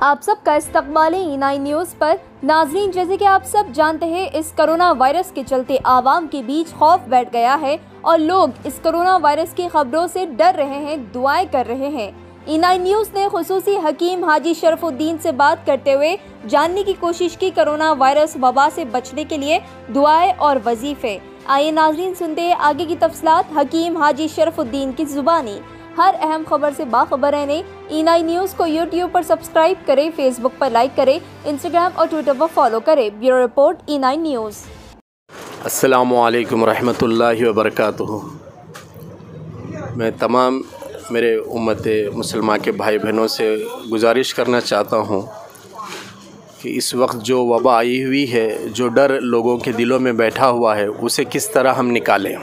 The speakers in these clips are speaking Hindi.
आप सबका इस्तकबाल है E9 न्यूज़ पर। नाजरीन, जैसे कि आप सब जानते हैं, इस कोरोना वायरस के चलते आवाम के बीच खौफ बैठ गया है और लोग इस कोरोना वायरस की खबरों से डर रहे हैं, दुआएं कर रहे हैं। E9 न्यूज़ ने खुसूसी हकीम हाजी शरफुद्दीन से बात करते हुए जानने की कोशिश की कोरोना वायरस वबा से बचने के लिए दुआएं और वजीफे। आइए नाजरीन, सुनते हैं आगे की तफसीलात हकीम हाजी शरफुद्दीन की जुबानी। हर अहम खबर से बाखबर रहने E9 न्यूज़ को YouTube पर सब्सक्राइब करें, Facebook पर लाइक करें, Instagram और Twitter पर फॉलो करें। Bureau report E9 news. अस्सलामु अलैकुम रहमतुल्लाहि व बरकातुहू। मैं तमाम मेरे उम्मत मुसलमान के भाई बहनों से गुजारिश करना चाहता हूँ कि इस वक्त जो वबा आई हुई है, जो डर लोगों के दिलों में बैठा हुआ है, उसे किस तरह हम निकालें।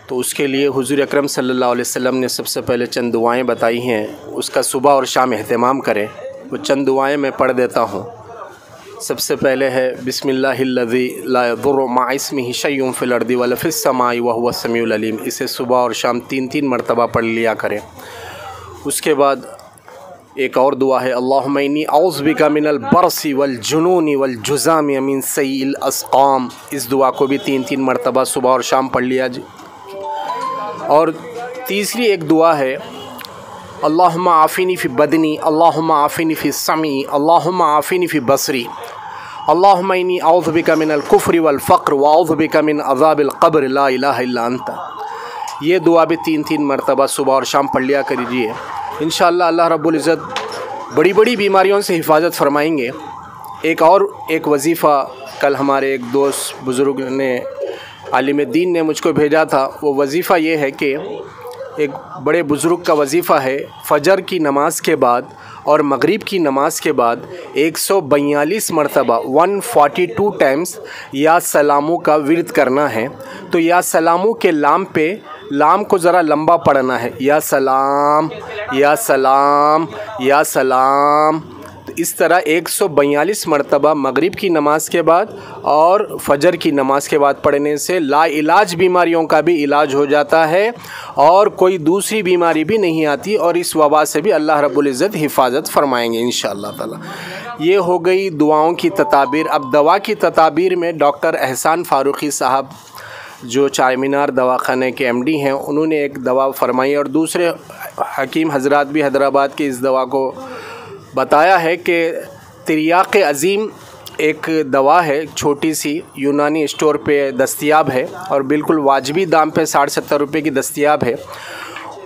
तो उसके लिए हुज़ूर अकरम सल्लल्लाहु अलैहि वसल्लम ने सबसे पहले चंद दुआएं बताई हैं, उसका सुबह और शाम एहतमाम करें। वो चंद दुआएं मैं पढ़ देता हूँ। सबसे पहले है बिस्मिल्लाहिल्लज़ी ला यदुर्रु मअ इस्मिही शयउन फिल अर्दि वला फिस समाई व हुवस समीउल अलीम। इसे सुबह और शाम 3-3 मरतबा पढ़ लिया करें। उसके बाद एक और दुआ है, अल्लाहुम्मा इन्नी औज़ु बिका मिनल बरसी वल जुनूनी वल जुज़ामी मिन सय्यिल अस्क़ाम। इस दुआ को भी 3-3 मरतबा सुबह और शाम पढ़ लिया। और तीसरी एक दुआ है, अल्लाहुम्मा आफ़िनी फ़ी बदनी, अल्लाहुम्मा आफ़िनी फ़ी समी, अल्लाहुम्मा आफ़िनी फ़ी बसरी, अल्लाहुम्मा इन्नी औज़ु बिका मिनल कुफ़्रि वल फ़क़्र व औज़ु बिका मिन अज़ाबिल क़ब्र ला इलाहा इल्ला अंता। ये दुआ भी 3-3 मरतबा सुबह और शाम पढ़ लिया करिए। इंशाअल्लाह अल्लाह रब्बुल इज़्ज़त बड़ी बड़ी बीमारियों से हिफाजत फरमाएंगे। एक वजीफ़ा कल हमारे एक दोस्त बुज़ुर्ग ने, आलिम दीन ने मुझको भेजा था। वो वजीफ़ा ये है कि एक बड़े बुज़ुर्ग का वजीफ़ा है, फ़जर की नमाज़ के बाद और मगरिब की नमाज़ के बाद 142 मरतबा 142 टाइम्स या सलामू का विर्द करना है। तो या सलामू के लाम पे लाम को ज़रा लंबा पढ़ना है, या सलाम या सलाम या सलाम। तो इस तरह 142 मरतबा मगरिब की नमाज़ के बाद और फ़जर की नमाज़ के बाद पढ़ने से लाइलाज बीमारियों का भी इलाज हो जाता है और कोई दूसरी बीमारी भी नहीं आती और इस वबा से भी अल्लाह रब्बुल इज़्ज़त हिफाजत फरमाएंगे इंशाअल्लाह ताला। ये हो गई दुआओं की तताबीर। अब दवा की तताबीर में डॉक्टर एहसान फ़ारूक़ी साहब, जो चारमीनार दवाखाने के MD हैं, उन्होंने एक दवा फरमाई और दूसरे हकीम हज़रात भी हैदराबाद के इस दवा को बताया है कि तिर्याक़ अज़ीम एक दवा है, छोटी सी, यूनानी स्टोर पे दस्तयाब है और बिल्कुल वाजबी दाम पे 60-70 रुपये की दस्तयाब है।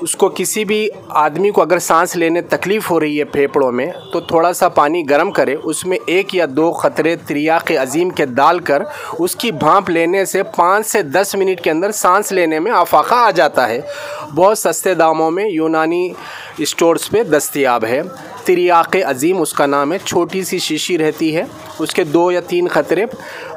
उसको किसी भी आदमी को अगर सांस लेने तकलीफ़ हो रही है फेफड़ों में, तो थोड़ा सा पानी गर्म करे, उसमें 1 या 2 क़तरे तिर्याक़ अज़ीम के डालकर उसकी भांप लेने से 5 से 10 मिनट के अंदर सांस लेने में आफाका आ जाता है। बहुत सस्ते दामों में यूनानी स्टोर्स पे दस्तयाब है। तिर्याक़ अज़ीम उसका नाम है। छोटी सी शीशी रहती है, उसके 2 या 3 क़तरे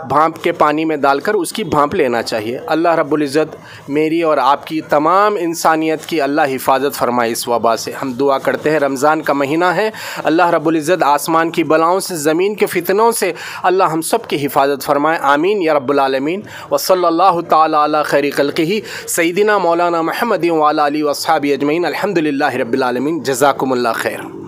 भांप के पानी में डालकर उसकी भांप लेना चाहिए। अल्लाह रब्बुल इज़्ज़त मेरी और आपकी तमाम इंसानियत की अल्लाह हिफाजत फरमाए इस वबा से। हम दुआ करते हैं, रमज़ान का महीना है, अल्लाह रब्बुल इज़्ज़त आसमान की बलाओं से, ज़मीन के फितनों से अल्लाह हम सब की हिफाजत फरमाए। आमीन या रब्बुल आलमीन। व सल्लल्लाहु तआला अला खैरि खल्क़िही सय्यिदिना मौलाना मुहम्मद व अला आलिहि व अस्हाबिही अजमईन। अल्हम्दुलिल्लाहि रब्बिल आलमीन। जज़ाकुमुल्लाह खैर।